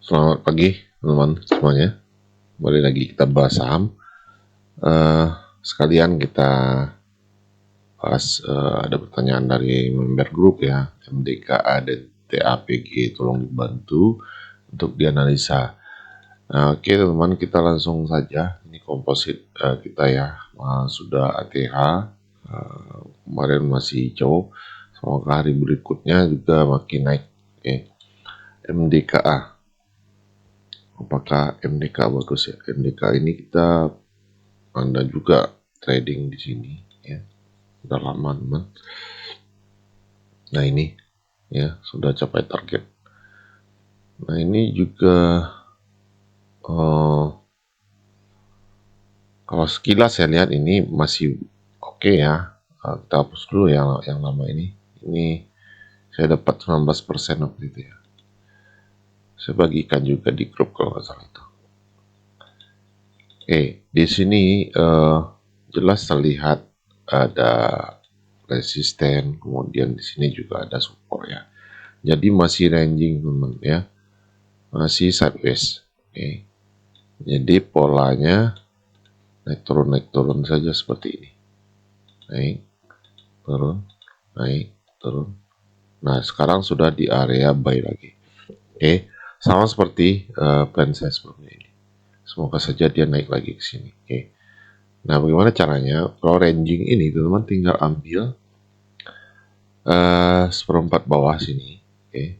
Selamat pagi teman-teman semuanya. Kembali lagi kita bahas saham. Sekalian kita bahas ada pertanyaan dari member grup ya, MDKA dan TAPG, tolong dibantu untuk dianalisa. Oke teman-teman, kita langsung saja. Ini komposit kita ya, sudah ATH, kemarin masih hijau, semoga hari berikutnya juga makin naik. Oke. MDKA, apakah MDK bagus ya? MDK ini kita Anda juga trading di sini ya, udah lama teman. Nah ini ya sudah capai target. Nah ini juga kalau sekilas saya lihat ini masih oke ya. Kita hapus dulu yang lama ini. Ini saya dapat 19% waktu itu ya. Saya bagikan juga di grup kalau nggak salah itu. Oke, di sini jelas terlihat ada resisten, kemudian di sini juga ada support ya. Jadi masih ranging teman ya, masih sideways. Oke. Jadi polanya naik turun saja seperti ini. Naik, turun, naik, turun. Nah sekarang sudah di area buy lagi. Oke, sama seperti plan saya sebelumnya ini. Semoga saja dia naik lagi ke sini. Oke. Nah, bagaimana caranya? Kalau ranging ini, teman-teman tinggal ambil seperempat bawah sini. Oke.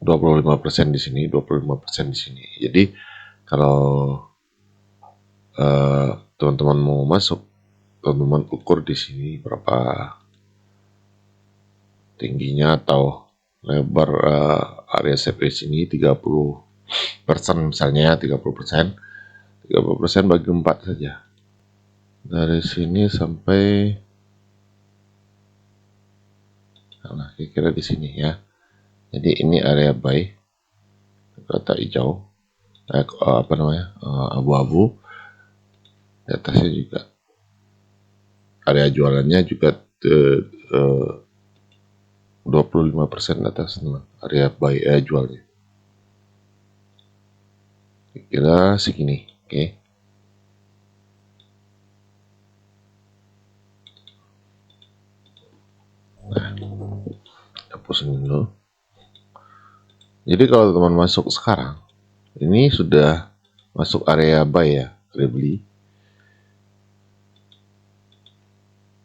25% di sini, 25% di sini. Jadi, kalau teman-teman mau masuk, teman-teman ukur di sini berapa tingginya atau lebar area surface ini 30% misalnya 30%. 30% bagi 4 saja. Dari sini sampai kira-kira di sini ya. Jadi ini area buy, kata hijau, abu-abu. Di atasnya juga area jualannya juga 25% di atas teman, area buy jualnya. Kira segini, oke. Nah, hapus ini dulu. Jadi kalau teman masuk sekarang, ini sudah masuk area buy ya, area beli.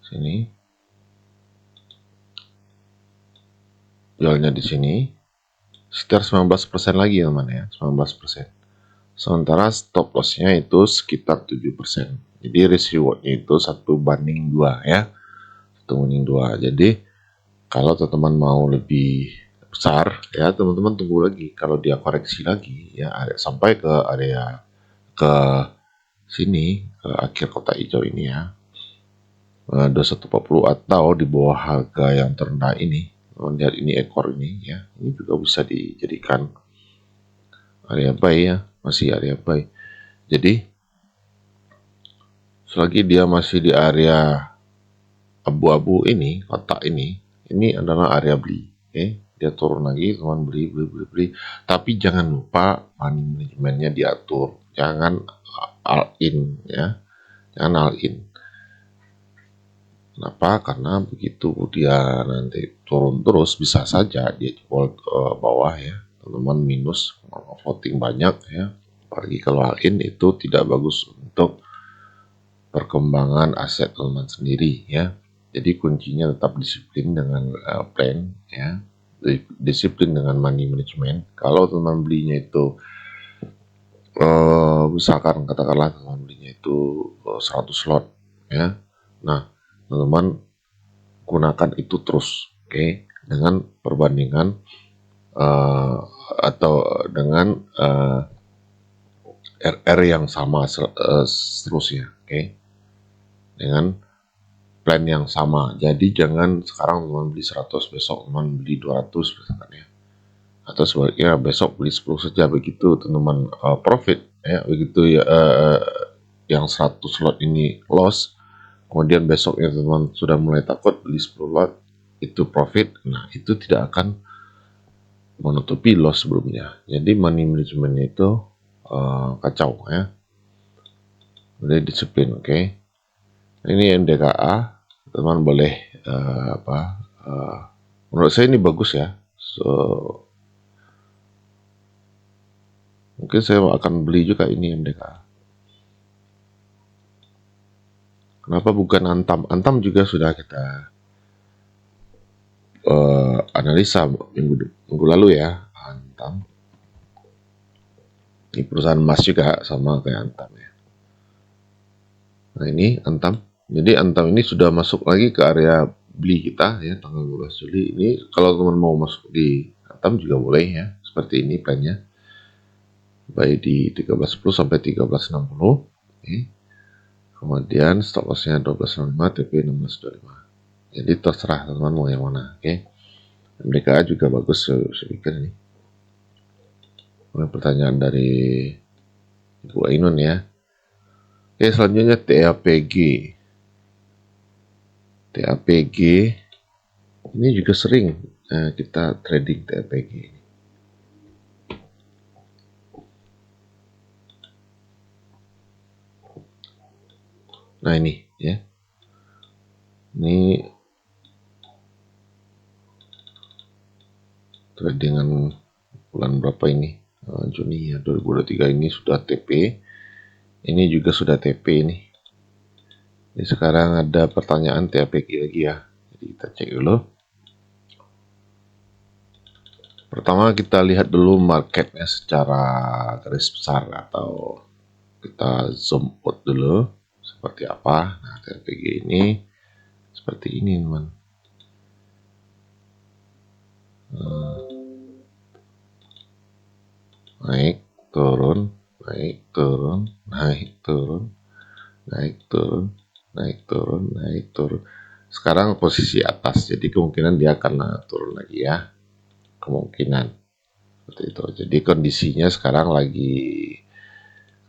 Sini. Jualnya di sini. Sekitar 19% lagi teman ya, 19%. Sementara stop lossnya itu sekitar 7%. Jadi risk rewardnya itu 1:2 ya. 1:2. Jadi kalau teman-teman mau lebih besar ya, teman-teman tunggu lagi. Kalau dia koreksi lagi ya, sampai ke area ke sini, ke akhir kotak hijau ini ya, 2140 atau di bawah harga yang terendah ini. Lihat ini ekor ini ya, ini juga bisa dijadikan area buy ya, masih area buy. Jadi selagi dia masih di area abu-abu ini, kotak ini adalah area beli. Dia turun lagi, teman beli. Tapi jangan lupa money manajemennya diatur. Jangan all in ya, jangan all in. Kenapa? Karena begitu dia nanti turun terus, bisa saja dia jebol ke bawah ya, teman-teman minus, floating banyak ya. Apalagi kalau all in itu tidak bagus untuk perkembangan aset teman-teman sendiri ya. Jadi kuncinya tetap disiplin dengan plan ya, disiplin dengan money management. Kalau teman belinya itu misalkan katakanlah teman belinya itu 100 slot ya. Nah, teman-teman gunakan itu terus, oke, dengan perbandingan atau dengan RR yang sama seterusnya, oke, dengan plan yang sama. Jadi jangan sekarang teman beli 100, besok teman beli 200 misalkan ya, atau sebaliknya besok beli 10 saja, begitu teman profit ya. Begitu ya, yang 100 lot ini loss, kemudian besoknya teman sudah mulai takut beli 10 lot itu profit. Nah itu tidak akan menutupi loss sebelumnya. Jadi money management itu kacau ya. Udah disiplin, oke. Ini MDKA, teman boleh menurut saya ini bagus ya. So mungkin saya akan beli juga ini MDKA. Kenapa bukan Antam? Antam juga sudah kita analisa minggu lalu ya. Antam ini perusahaan emas juga, sama kayak Antam ya. Nah ini Antam. Jadi Antam ini sudah masuk lagi ke area beli kita ya, tanggal 12 Juli. Ini kalau teman mau masuk di Antam juga boleh ya. Seperti ini plannya. Baik di 13.10 sampai 13.60. Oke. Kemudian stop lossnya 12.05, TP 16.25. Jadi terserah teman-teman mau yang mana. Oke. MDKA juga bagus saya pikir ini. Pertanyaan dari Ibu Ainun ya. Oke, selanjutnya TAPG. TAPG ini juga sering kita trading TAPG ini. Nah ini ya. Ini tradingan bulan berapa ini? Juni ya 2023 ini sudah TP. Ini juga sudah TP ini. Jadi sekarang ada pertanyaan TAPG lagi ya. Jadi kita cek dulu. Pertama kita lihat dulu marketnya secara garis besar, atau kita zoom out dulu seperti apa. Nah TAPG ini seperti ini teman. Naik turun, naik turun, naik turun, naik turun, naik turun, naik turun. Sekarang posisi atas, jadi kemungkinan dia akan turun lagi ya, kemungkinan seperti itu. Jadi kondisinya sekarang lagi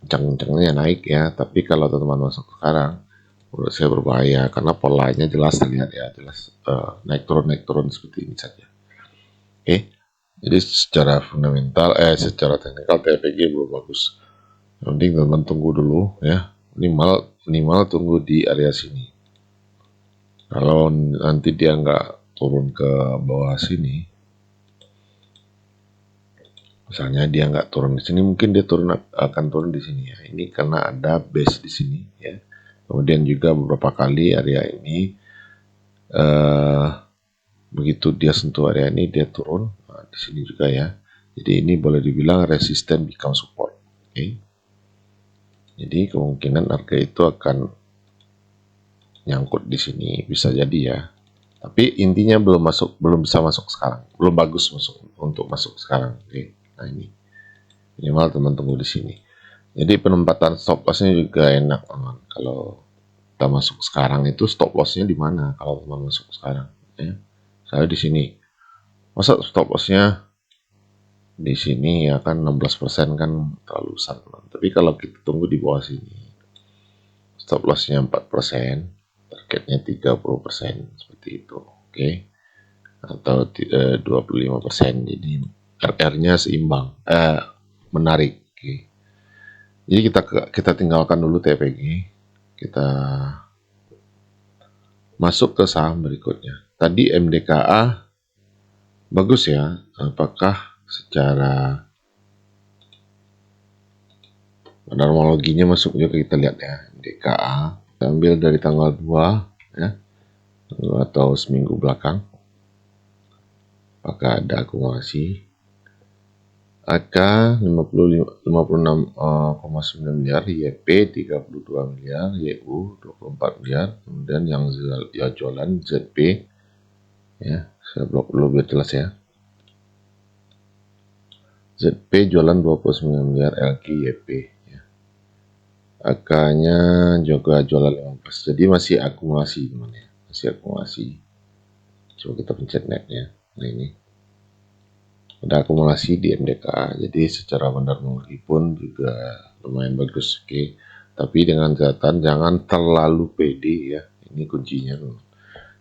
kencang-kencangnya naik ya, tapi kalau teman-teman masuk sekarang menurut saya berbahaya karena polanya jelas terlihat ya, jelas naik turun seperti ini saja. Oke. Jadi secara fundamental, secara teknikal TAPG belum bagus. Yang penting teman-teman tunggu dulu ya, minimal tunggu di area sini. Kalau nanti dia nggak turun ke bawah sini, misalnya dia nggak turun di sini, mungkin dia akan turun di sini ya. Ini karena ada base di sini ya. Kemudian juga beberapa kali area ini begitu dia sentuh area ini dia turun. Nah, di sini juga ya. Jadi ini boleh dibilang resisten become support. Oke. Jadi kemungkinan harga itu akan nyangkut di sini, bisa jadi ya. Tapi intinya belum bisa masuk sekarang. Belum bagus untuk masuk sekarang. Oke. Nah ini minimal teman tunggu di sini. Jadi penempatan stop lossnya juga enak teman. Kalau kita masuk sekarang itu stop lossnya di mana? Kalau teman masuk sekarang, ya. Saya di sini. Masa stop lossnya di sini ya kan 16% kan terlalu besar teman. Tapi kalau kita tunggu di bawah sini, stop lossnya 4%, targetnya 30% seperti itu, oke? Atau 25%, jadi RR-nya seimbang, menarik. Oke. Jadi kita tinggalkan dulu TAPG, kita masuk ke saham berikutnya. Tadi MDKA bagus ya, apakah secara normologinya masuk juga, kita lihat ya. MDKA kita ambil dari tanggal 2 ya, atau seminggu belakang, apakah ada akumulasi. AK 56,9 miliar, YP 32 miliar, YU 24 miliar, kemudian yang jualan ZP ya, saya blok dulu biar jelas ya. ZP jualan 29 miliar, LG, YP ya. AK-nya juga jualan 15, jadi masih akumulasi teman ya, masih akumulasi. Coba kita pencet netnya. Nah ini ada akumulasi di MDKA, jadi secara fundamental pun juga lumayan bagus, oke. Tapi dengan catatan jangan terlalu pede ya, ini kuncinya.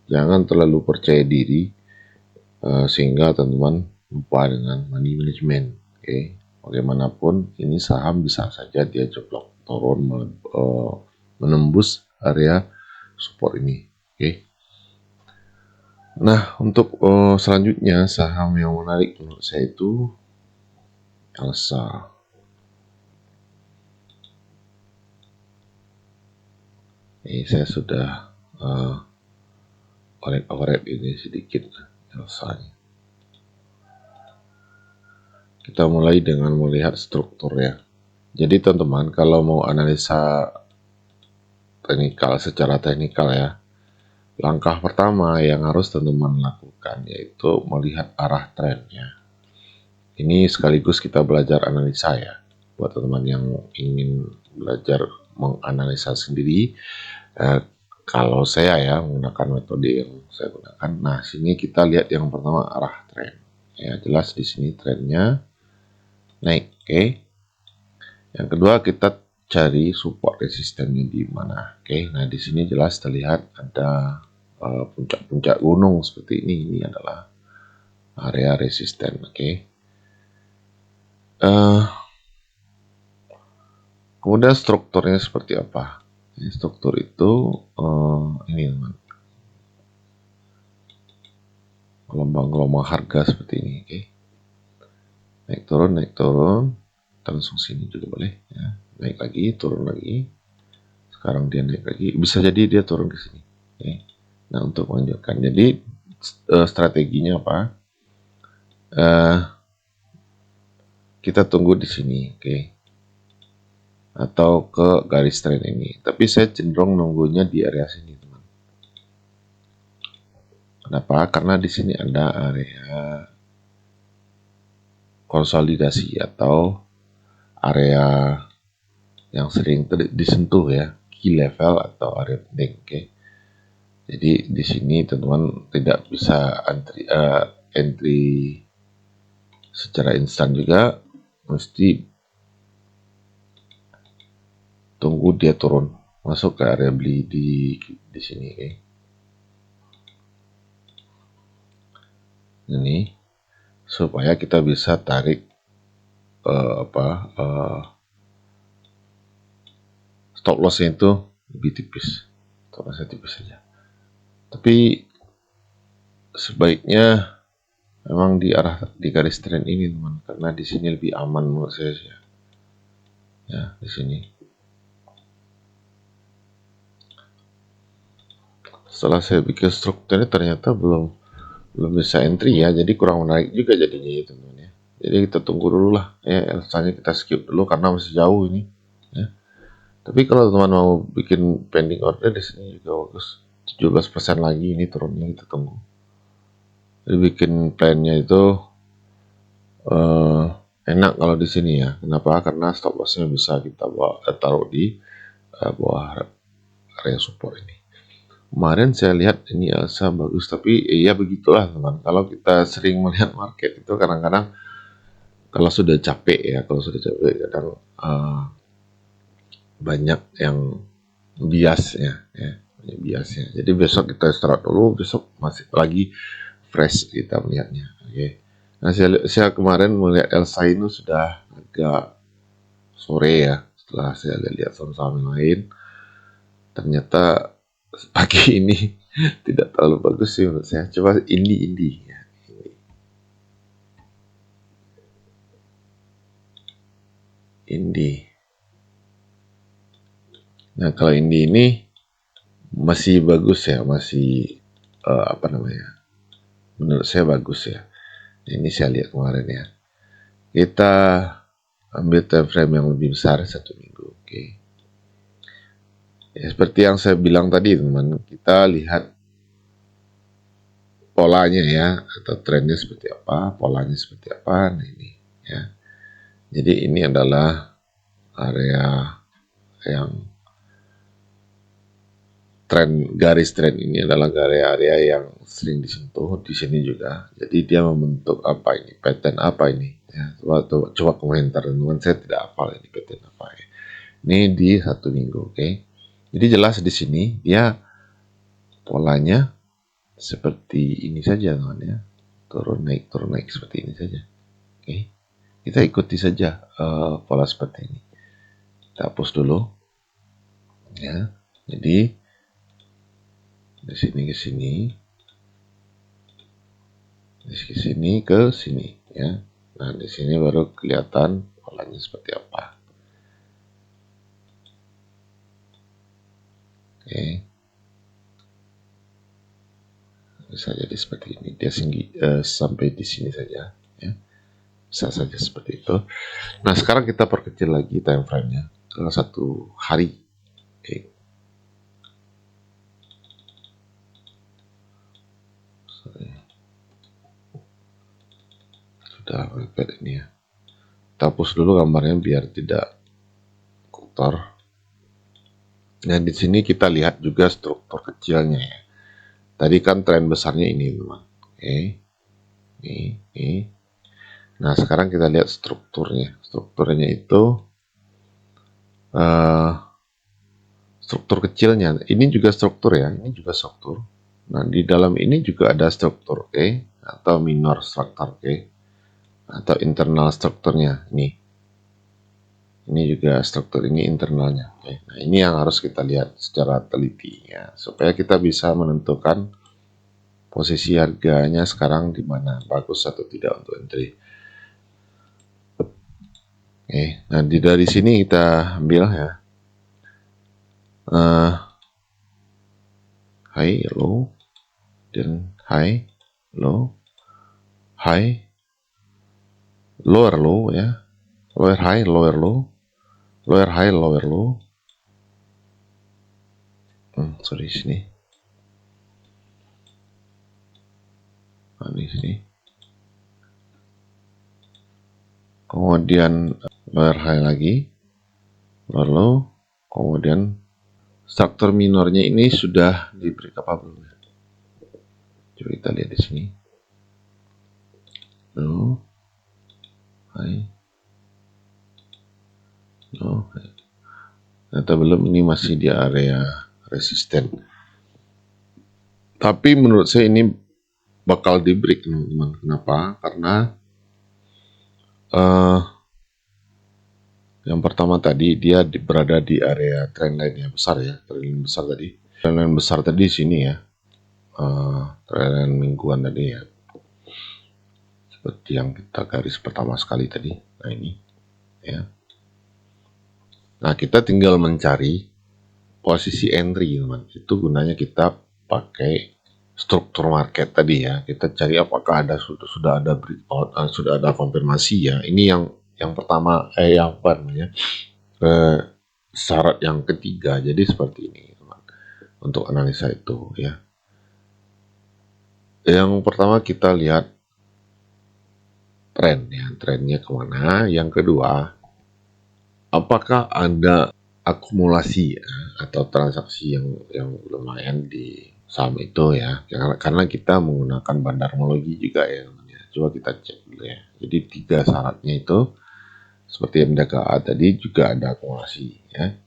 Jangan terlalu percaya diri sehingga teman-teman lupa dengan money management. Oke. Bagaimanapun ini saham bisa saja dia jeblok turun menembus area support ini. Oke. Nah, untuk selanjutnya saham yang menarik menurut saya itu Elsa. Ini saya sudah orek-orek ini sedikit Elsa-nya. Kita mulai dengan melihat struktur ya. Jadi teman-teman kalau mau analisa teknikal secara teknikal ya, langkah pertama yang harus teman-teman lakukan yaitu melihat arah trennya. Ini sekaligus kita belajar analisa ya. Buat teman-teman yang ingin belajar menganalisa sendiri, kalau saya ya menggunakan metode yang saya gunakan. Nah, sini kita lihat yang pertama arah tren. Ya, jelas di sini trennya naik, oke. Yang kedua kita cari support resistennya di mana, oke. Nah, di sini jelas terlihat ada puncak-puncak gunung seperti ini. Ini adalah area resisten, oke. Kemudian strukturnya seperti apa? Struktur itu ini teman, gelombang-gelombang harga seperti ini, oke. Naik turun, langsung sini juga boleh ya. Naik lagi, turun lagi. Sekarang dia naik lagi, bisa jadi dia turun ke sini, oke. Nah, untuk melanjutkan, jadi strateginya apa? Kita tunggu di sini, oke. Atau ke garis tren ini. Tapi saya cenderung nunggunya di area sini, teman. Kenapa? Karena di sini ada area konsolidasi atau area yang sering disentuh ya, key level atau area penting, oke. Jadi di sini teman-teman tidak bisa entry secara instan juga, mesti tunggu dia turun masuk ke area beli di sini, oke. Ini supaya kita bisa tarik stop lossnya itu lebih tipis, stop lossnya tipis saja. Tapi sebaiknya memang di garis tren ini teman, karena di sini lebih aman menurut saya ya. Ya, di sini. Setelah saya bikin strukturnya ternyata belum bisa entry ya, jadi kurang menarik juga jadinya ya teman ya. Jadi kita tunggu dulu lah ya, Elsanya kita skip dulu karena masih jauh ini ya. Tapi kalau teman mau bikin pending order di sini juga bagus, 17% lagi ini turunnya, kita tunggu. Jadi bikin plannya itu enak kalau di sini ya. Kenapa? Karena stop lossnya bisa kita taruh di bawah area support ini. Kemarin saya lihat ini Elsa bagus, tapi ya begitulah teman. Kalau kita sering melihat market itu kadang-kadang kalau sudah capek ya, kadang banyak yang biasnya ya, biasnya. Jadi besok kita istirahat dulu, besok masih lagi fresh kita melihatnya, oke. Nah, saya kemarin melihat Elsa ini sudah agak sore ya, setelah saya lihat saham-saham lain, ternyata pagi ini tidak terlalu bagus sih menurut saya. Coba Indi ya. Indi. Nah, kalau Indi ini masih bagus ya, masih menurut saya bagus ya. Ini saya lihat kemarin ya. Kita ambil time frame yang lebih besar 1 minggu, oke. Ya, seperti yang saya bilang tadi teman, kita lihat polanya ya, atau trennya seperti apa, polanya seperti apa. Nah, ini ya. Jadi ini adalah area yang garis tren ini adalah area-area yang sering disentuh di sini juga. Jadi dia membentuk apa ini, pattern apa ini ya. Coba komentar teman, saya tidak hafal ini pattern apa ya. Ini di 1 minggu, oke. Jadi jelas di sini dia polanya seperti ini saja teman ya. turun naik seperti ini saja. Oke, kita ikuti saja pola seperti ini. Kita hapus dulu, ya. Jadi dari sini ke sini, dari sini ke sini, ya. Nah, di sini baru kelihatan polanya seperti apa. Oke, bisa jadi seperti ini. Dia sampai di sini saja, ya. Bisa saja seperti itu. Nah, sekarang kita perkecil lagi time frame-nya ke 1 hari. Oke. Sudah mepet ini ya. Kita hapus dulu gambarnya biar tidak kotor. Nah, di sini kita lihat juga struktur kecilnya ya. Tadi kan tren besarnya ini, teman. Oke. Ini. Nah, sekarang kita lihat strukturnya. Strukturnya itu struktur kecilnya. Ini juga struktur ya. Ini juga struktur. Nah, di dalam ini juga ada struktur, oke? Atau minor struktur, oke? Atau internal strukturnya. Ini juga struktur, ini internalnya. Oke. Nah, ini yang harus kita lihat secara teliti ya, supaya kita bisa menentukan posisi harganya sekarang di mana, bagus atau tidak untuk entry. Oke. Nah, dari sini kita ambil ya. High, low, dan high, low, high, lower low ya, lower high, lower low, lower high, lower low. Sorry, sini. Di sini. Kemudian lower high lagi, lower low, kemudian struktur minornya ini sudah diberi apa belum? Coba kita lihat di sini. Low, high, low, high. Ternyata belum, ini masih di area resisten. Tapi menurut saya ini bakal di break, teman-teman. Kenapa? Karena yang pertama tadi dia berada di area trendline yang besar ya, trendline besar tadi. Trendline besar tadi sini ya, trendline mingguan tadi ya, seperti yang kita garis pertama sekali tadi. Nah, ini ya. Nah, kita tinggal mencari posisi entry, teman. Itu gunanya kita pakai struktur market tadi ya. Kita cari apakah sudah ada breakout, sudah ada konfirmasi ya. Ini yang pertama, yang apa namanya, syarat yang ketiga. Jadi seperti ini, teman, untuk analisa itu ya. Yang pertama kita lihat tren ya, trennya kemana. Yang kedua, apakah ada akumulasi ya, atau transaksi yang lumayan di saham itu ya, karena kita menggunakan bandarmologi juga ya. Coba kita cek dulu ya. Jadi 3 syaratnya itu seperti MDKA tadi juga ada akumulasi ya.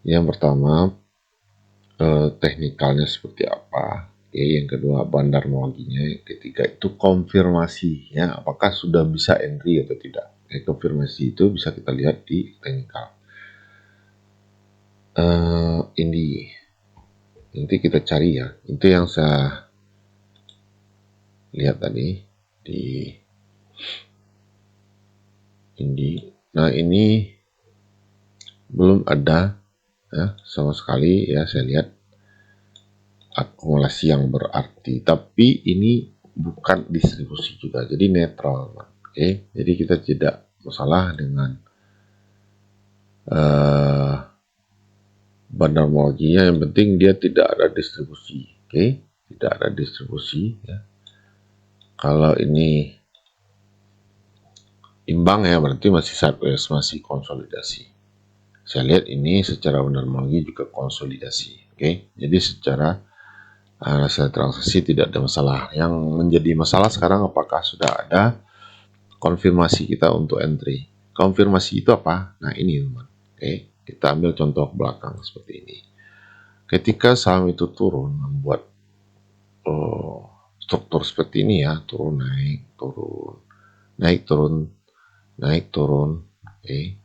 Yang pertama teknikalnya seperti apa, oke. Yang kedua bandarmologinya, yang ketiga itu konfirmasi ya, apakah sudah bisa entry atau tidak. Konfirmasi itu bisa kita lihat di teknikal. Ini nanti kita cari ya, itu yang saya lihat tadi di ini. Nah, ini belum ada ya sama sekali ya, saya lihat akumulasi yang berarti, tapi ini bukan distribusi juga, jadi netral. Oke, jadi kita tidak masalah dengan bandarmologinya, yang penting dia tidak ada distribusi. Oke, tidak ada distribusi ya. Kalau ini imbang ya, berarti masih sideways, masih konsolidasi. Saya lihat ini secara bandarmologi juga konsolidasi. Oke, jadi secara analisa transaksi tidak ada masalah. Yang menjadi masalah sekarang apakah sudah ada konfirmasi kita untuk entry. Konfirmasi itu apa? Nah, ini teman. Oke, kita ambil contoh belakang seperti ini. Ketika saham itu turun membuat struktur seperti ini ya, turun naik turun naik turun naik turun,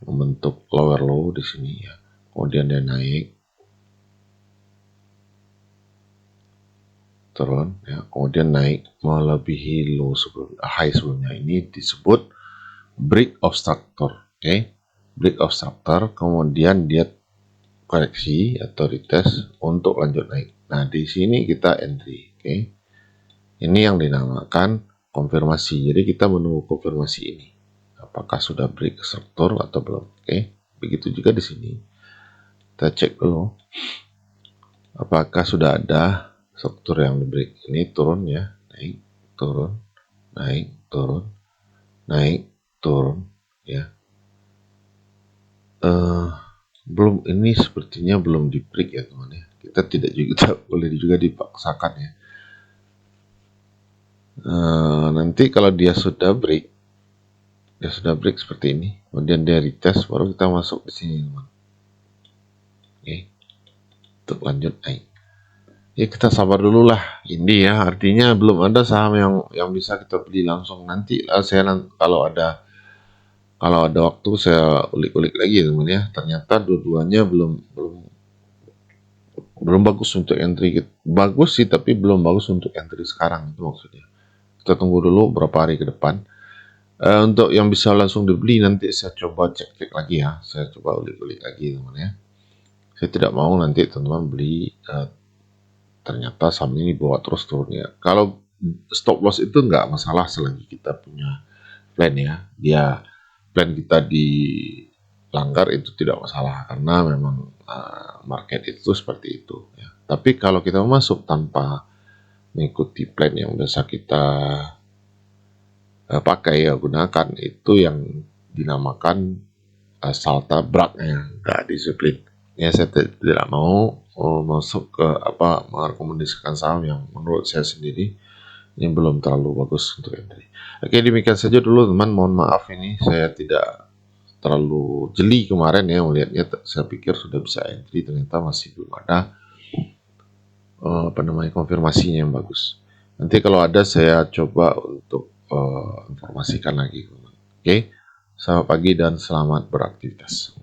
membentuk lower low di sini ya, kemudian dia naik turun ya, kemudian naik melebihi low high sebelumnya. Ini disebut break of structure. Break of structure, kemudian dia koreksi atau retest untuk lanjut naik. Nah, di sini kita entry. Ini yang dinamakan konfirmasi. Jadi kita menunggu konfirmasi ini. Apakah sudah break struktur atau belum? Begitu juga di sini. Kita cek dulu. Apakah sudah ada struktur yang di break. Ini turun ya, naik, turun, naik, turun, naik, turun ya. Belum, ini sepertinya belum di break ya teman ya. Kita tidak boleh juga dipaksakan ya. Nanti kalau dia sudah break seperti ini, kemudian dia retest, baru kita masuk ke sini teman. Untuk lanjut naik. Ya kita sabar dulu lah. Ini ya, artinya belum ada saham yang bisa kita beli langsung. Nanti kalau ada waktu saya ulik-ulik lagi teman ya. Ternyata dua-duanya belum bagus untuk entry. Bagus sih, tapi belum bagus untuk entry sekarang, itu maksudnya. Kita tunggu dulu beberapa hari ke depan. Untuk yang bisa langsung dibeli, nanti saya coba cek lagi ya. Saya coba ulik-ulik lagi teman ya. Saya tidak mau nanti teman-teman beli ternyata saham ini bawa terus turunnya. Kalau stop loss itu nggak masalah selagi kita punya plan ya. Plan kita dilanggar itu tidak masalah, karena memang market itu seperti itu ya. Tapi kalau kita masuk tanpa mengikuti plan yang biasa kita pakai ya, gunakan, itu yang dinamakan salta beratnya, nggak disiplin. Ya, saya tidak mau masuk ke merekomendasikan saham yang menurut saya sendiri ini belum terlalu bagus untuk entry. Oke, demikian saja dulu teman. Mohon maaf ini saya tidak terlalu jeli kemarin ya melihatnya. Saya pikir sudah bisa entry, ternyata masih belum ada konfirmasinya yang bagus. Nanti kalau ada saya coba untuk informasikan lagi. Oke, selamat pagi dan selamat beraktivitas.